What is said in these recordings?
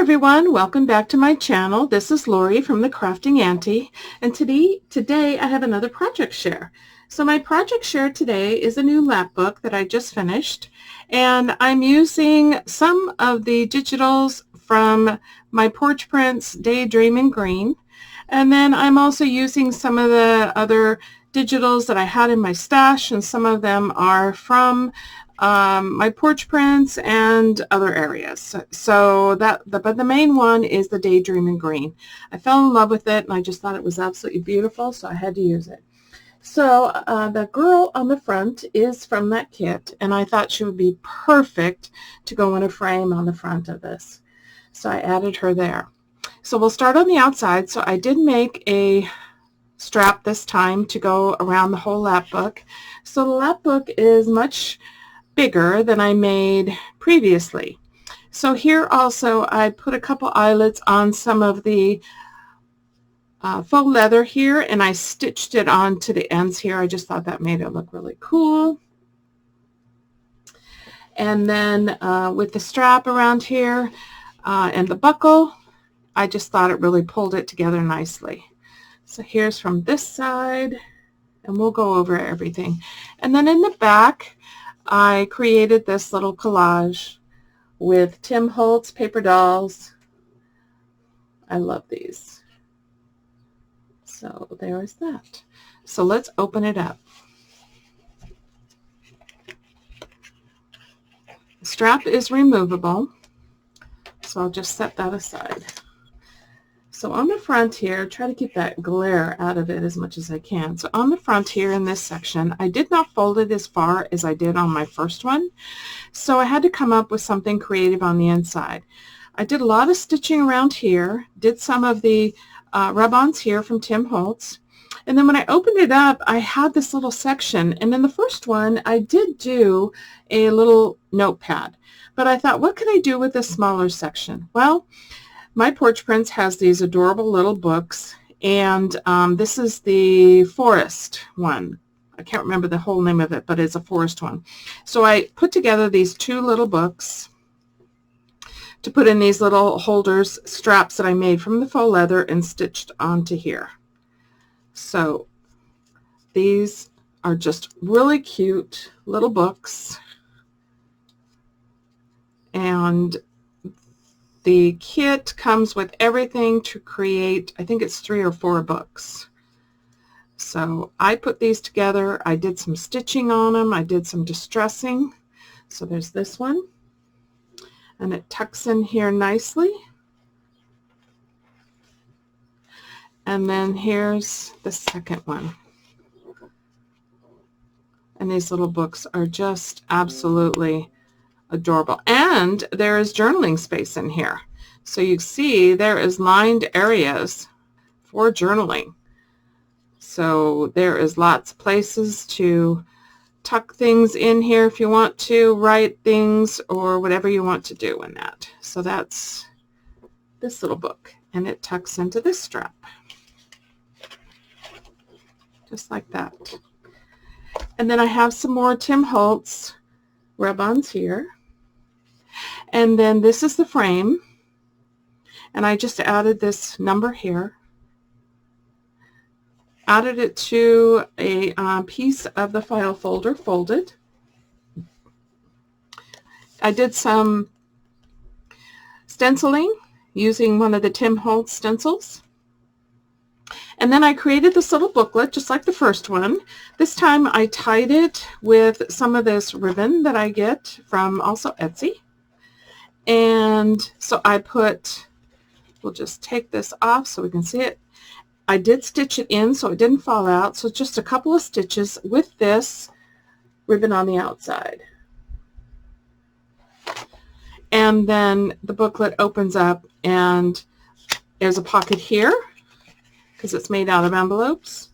everyone, welcome back to my channel. This is Lori from the Crafting Auntie, and today I have another project share. So my project share today is a new lap book that I just finished, and I'm using some of the digitals from My Porch Prints Daydreaming Green, and then I'm also using some of the other digitals that I had in my stash, and some of them are from My Porch Prints and other areas. But the main one is the Daydreaming Green. I fell in love with it, and I just thought it was absolutely beautiful, so I had to use it. So the girl on the front is from that kit, and I thought she would be perfect to go in a frame on the front of this. So I added her there. So we'll start on the outside. So I did make a strap this time to go around the whole lap book. So the lap book is much bigger than I made previously. So here also I put a couple eyelets on some of the faux leather here, and I stitched it onto the ends here. I just thought that made it look really cool. And then with the strap around here and the buckle, I just thought it really pulled it together nicely. So here's from this side, and we'll go over everything. And then in the back, I created this little collage with Tim Holtz paper dolls. I love these. So there's that. So let's open it up. The strap is removable, so I'll just set that aside. So on the front here, try to keep that glare out of it as much as I can. So on the front here in this section, I did not fold it as far as I did on my first one. So I had to come up with something creative on the inside. I did a lot of stitching around here, did some of the rub-ons here from Tim Holtz. And then when I opened it up, I had this little section. And in the first one, I did do a little notepad. But I thought, what could I do with this smaller section? Well, My Porch Prints has these adorable little books, and this is the forest one. I can't remember the whole name of it, but it's a forest one. So I put together these two little books to put in these little holders, straps that I made from the faux leather and stitched onto here. So these are just really cute little books, and the kit comes with everything to create, I think it's 3 or 4 books. So I put these together. I did some stitching on them. I did some distressing. So there's this one, and it tucks in here nicely. And then here's the second one. And these little books are just absolutely adorable. And there is journaling space in here. So you see there is lined areas for journaling. So there is lots of places to tuck things in here if you want to write things or whatever you want to do in that. So that's this little book, and it tucks into this strap. Just like that. And then I have some more Tim Holtz rub-ons here. And then this is the frame, and I just added this number here, added it to a piece of the file folder folded. I did some stenciling using one of the Tim Holtz stencils. And then I created this little booklet just like the first one. This time I tied it with some of this ribbon that I get from also Etsy. And so I we'll just take this off so we can see it. I did stitch it in so it didn't fall out. So just a couple of stitches with this ribbon on the outside. And then the booklet opens up, and there's a pocket here because it's made out of envelopes.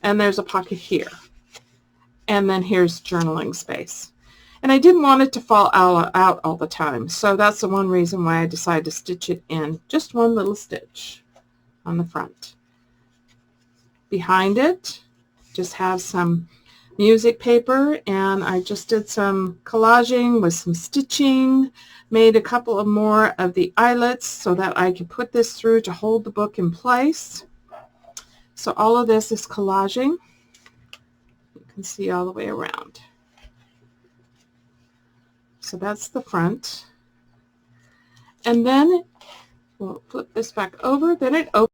And there's a pocket here. And then here's journaling space. And I didn't want it to fall out all the time, so that's the one reason why I decided to stitch it in. Just one little stitch on the front. Behind it, just have some music paper, and I just did some collaging with some stitching, made a couple of more of the eyelets so that I could put this through to hold the book in place. So all of this is collaging. You can see all the way around. So that's the front. And then we'll flip this back over, then it opens.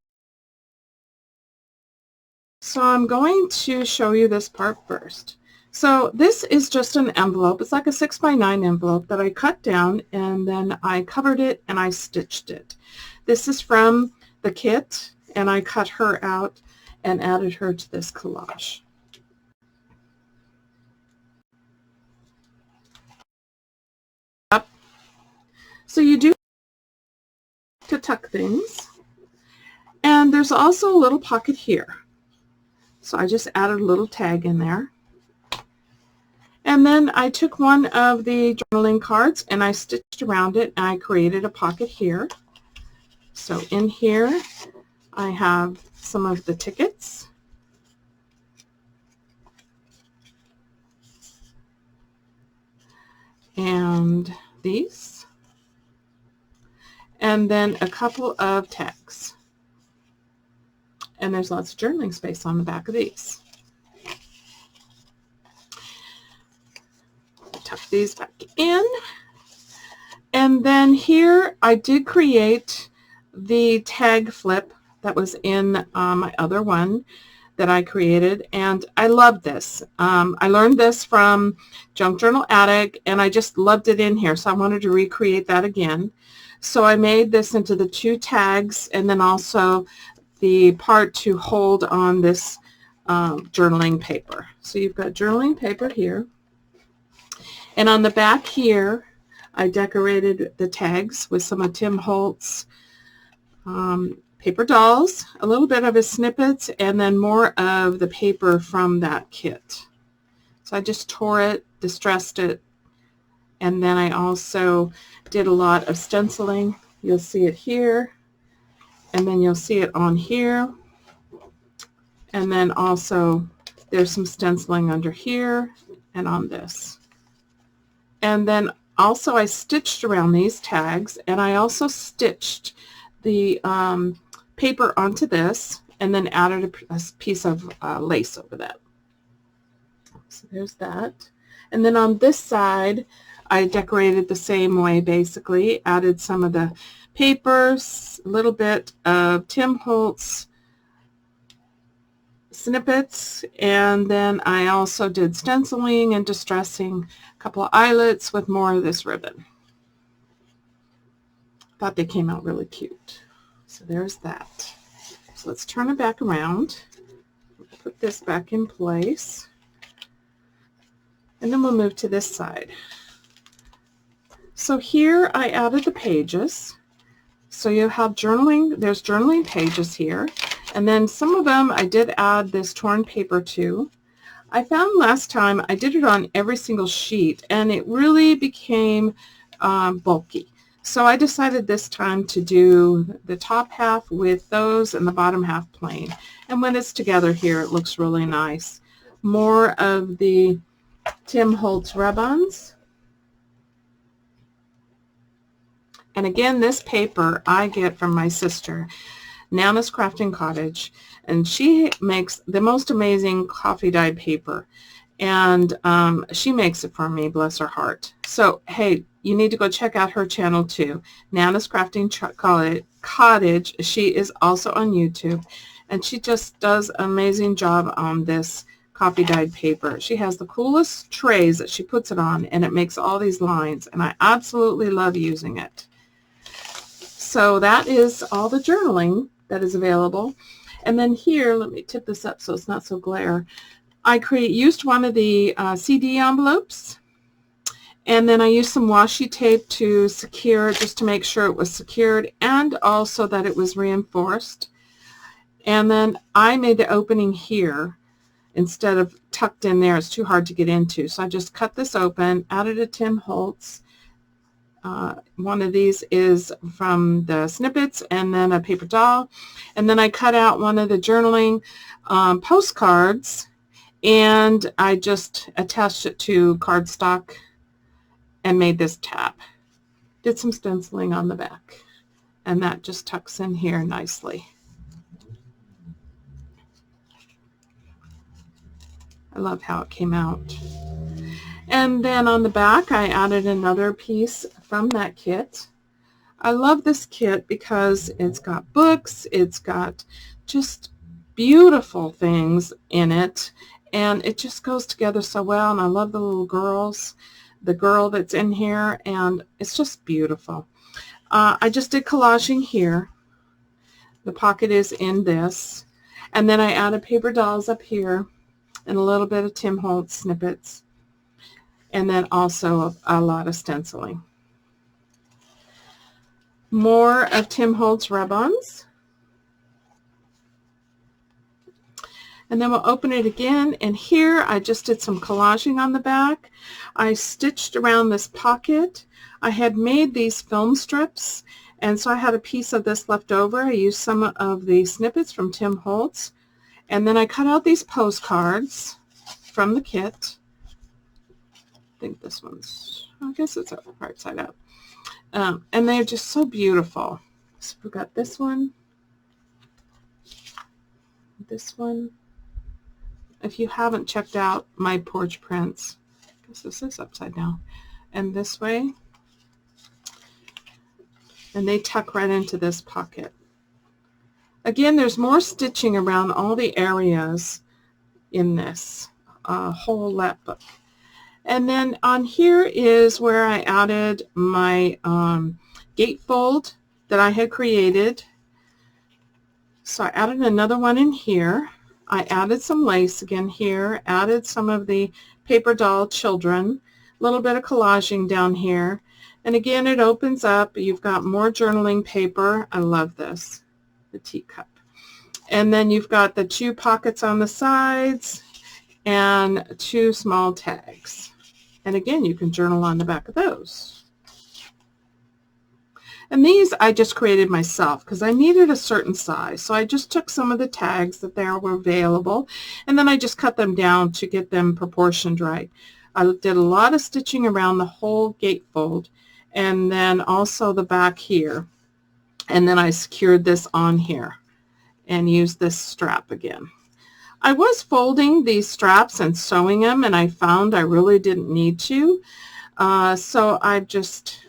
So I'm going to show you this part first. So this is just an envelope. It's like a 6x9 envelope that I cut down, and then I covered it and I stitched it. This is from the kit, and I cut her out and added her to this collage. So you do to tuck things, and there's also a little pocket here. So I just added a little tag in there. And then I took one of the journaling cards and I stitched around it, and I created a pocket here. So in here I have some of the tickets. And these. And then a couple of tags. And there's lots of journaling space on the back of these. Tuck these back in. And then here I did create the tag flip that was in my other one that I created, and I love this. I learned this from Junk Journal Attic, and I just loved it in here, so I wanted to recreate that again. So I made this into the two tags, and then also the part to hold on this journaling paper. So you've got journaling paper here, and on the back here I decorated the tags with some of Tim Holt's paper dolls, a little bit of his snippets, and then more of the paper from that kit. So I just tore it, distressed it, and then I also did a lot of stenciling. You'll see it here, and then you'll see it on here, and then also there's some stenciling under here and on this. And then also I stitched around these tags, and I also stitched the paper onto this, and then added a piece of lace over that. So there's that. And then on this side I decorated the same way, basically. Added some of the papers, a little bit of Tim Holtz snippets, and then I also did stenciling and distressing, a couple of eyelets with more of this ribbon. Thought they came out really cute. So there's that. So let's turn it back around. Put this back in place. And then we'll move to this side. So here I added the pages. So you have journaling, there's journaling pages here. And then some of them I did add this torn paper to. I found last time I did it on every single sheet, and it really became bulky. So I decided this time to do the top half with those and the bottom half plain. And when it's together here, it looks really nice. More of the Tim Holtz rub-ons. And again, this paper I get from my sister, Nana's Crafting Cottage, and she makes the most amazing coffee dyed paper. And she makes it for me, bless her heart. So, hey, you need to go check out her channel too, Nana's Crafting Cottage. She is also on YouTube, and she just does an amazing job on this coffee dyed paper. She has the coolest trays that she puts it on, and it makes all these lines, and I absolutely love using it. So that is all the journaling that is available. And then here, let me tip this up so it's not so glare. I used one of the CD envelopes, and then I used some washi tape to secure, just to make sure it was secured, and also that it was reinforced. And then I made the opening here instead of tucked in there. It's too hard to get into. So I just cut this open, added a Tim Holtz. One of these is from the snippets, and then a paper doll. And then I cut out one of the journaling postcards and I just attached it to cardstock and made this tab. Did some stenciling on the back, and that just tucks in here nicely. I love how it came out. And then on the back I added another piece from that kit. I love this kit because it's got books, it's got just beautiful things in it, and it just goes together so well. And I love the little girls, the girl that's in here, and it's just beautiful. I just did collaging here. The pocket is in this, and then I added paper dolls up here and a little bit of Tim Holtz snippets, and then also a lot of stenciling. More of Tim Holtz rub-ons. And then we'll open it again, and here I just did some collaging on the back. I stitched around this pocket. I had made these film strips, and so I had a piece of this left over. I used some of the snippets from Tim Holtz, and then I cut out these postcards from the kit. I think this one's, I guess it's right side up. And they're just so beautiful. So we've got this one, this one. If you haven't checked out My Porch Prints, I guess this is upside down, and this way, and they tuck right into this pocket. Again, there's more stitching around all the areas in this whole lap book. And then on here is where I added my gatefold that I had created. So I added another one in here. I added some lace again here, added some of the paper doll children, a little bit of collaging down here. And again, it opens up. You've got more journaling paper. I love this, the teacup. And then you've got the 2 pockets on the sides and 2 small tags. And again, you can journal on the back of those. And these I just created myself because I needed a certain size. So I just took some of the tags that there were available, and then I just cut them down to get them proportioned right. I did a lot of stitching around the whole gatefold, and then also the back here. And then I secured this on here and used this strap again. I was folding these straps and sewing them, and I found I really didn't need to. So I just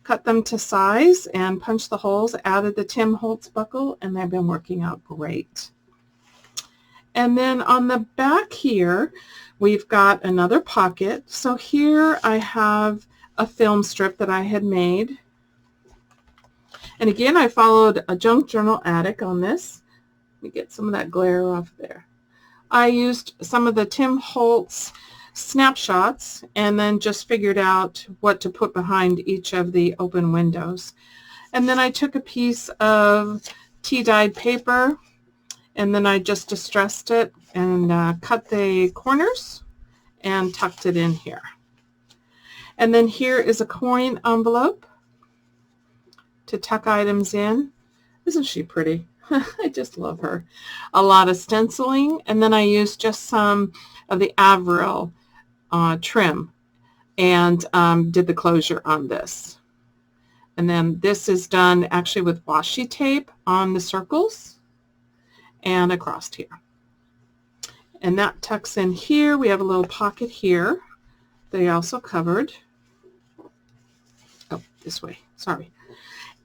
cut them to size and punched the holes, added the Tim Holtz buckle, and they've been working out great. And then on the back here, we've got another pocket. So here I have a film strip that I had made. And again, I followed a junk journal attic on this. Let me get some of that glare off there. I used some of the Tim Holtz snapshots and then just figured out what to put behind each of the open windows. And then I took a piece of tea-dyed paper, and then I just distressed it and cut the corners and tucked it in here. And then here is a coin envelope to tuck items in. Isn't she pretty? I just love her. A lot of stenciling, and then I used just some of the Avril trim and did the closure on this. And then this is done actually with washi tape on the circles and across here. And that tucks in here. We have a little pocket here. They also covered. Oh, this way, sorry.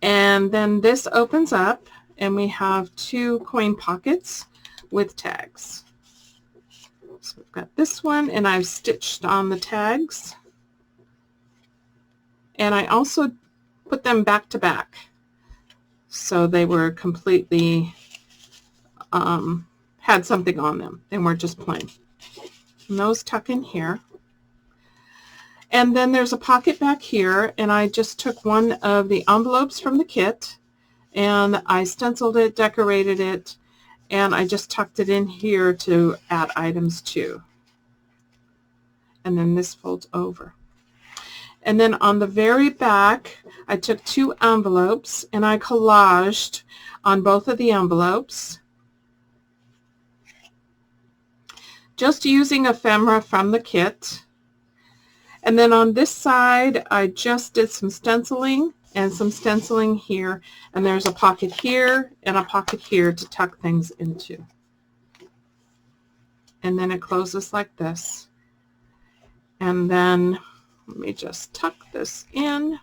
And then this opens up, and we have 2 coin pockets with tags. So we've got this one, and I've stitched on the tags. And I also put them back to back, so they were completely, had something on them. They weren't just plain. And those tuck in here. And then there's a pocket back here, and I just took one of the envelopes from the kit, and I stenciled it, decorated it, and I just tucked it in here to add items to. And then this folds over. And then on the very back, I took 2 envelopes, and I collaged on both of the envelopes just using ephemera from the kit. And then on this side, I just did some stenciling and some stenciling here. And there's a pocket here and a pocket here to tuck things into. And then it closes like this. And then let me just tuck this in.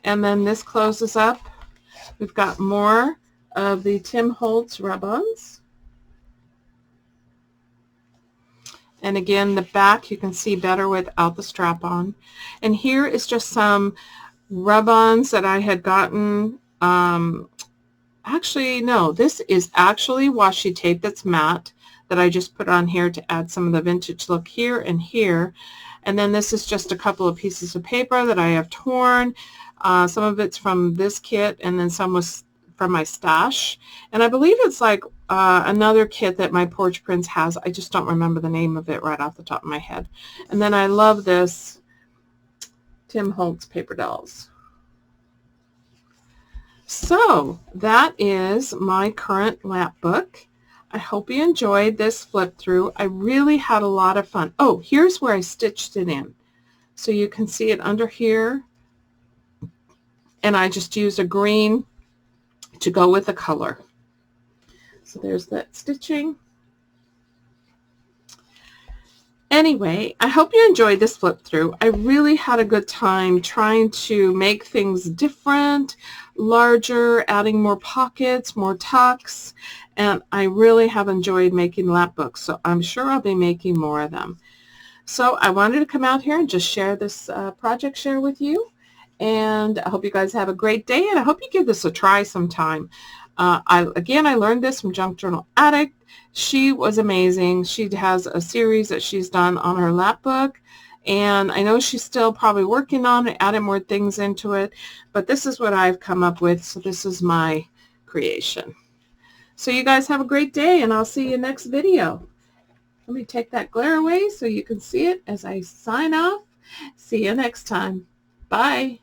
And then this closes up. We've got more of the Tim Holtz rub-ons. And again, the back you can see better without the strap on. And here is just some rub-ons that I had gotten. Actually, no, this is actually washi tape that's matte that I just put on here to add some of the vintage look here and here. And then this is just a couple of pieces of paper that I have torn. Some of it's from this kit, and then some was from my stash. And I believe it's like another kit that My Porch Prints has. I just don't remember the name of it right off the top of my head. And then I love this Tim Holtz paper dolls. So that is my current lap book. I hope you enjoyed this flip through. I really had a lot of fun. Oh, here's where I stitched it in. So you can see it under here. And I just used a green to go with the color. So there's that stitching. Anyway, I hope you enjoyed this flip through. I really had a good time trying to make things different, larger, adding more pockets, more tucks, and I really have enjoyed making lap books, so I'm sure I'll be making more of them. So I wanted to come out here and just share this project share with you. And I hope you guys have a great day, and I hope you give this a try sometime. I learned this from Junk Journal Addict. She was amazing. She has a series that she's done on her lap book, and I know she's still probably working on it, adding more things into it, but this is what I've come up with, so this is my creation. So you guys have a great day, and I'll see you next video. Let me take that glare away so you can see it as I sign off. See you next time. Bye.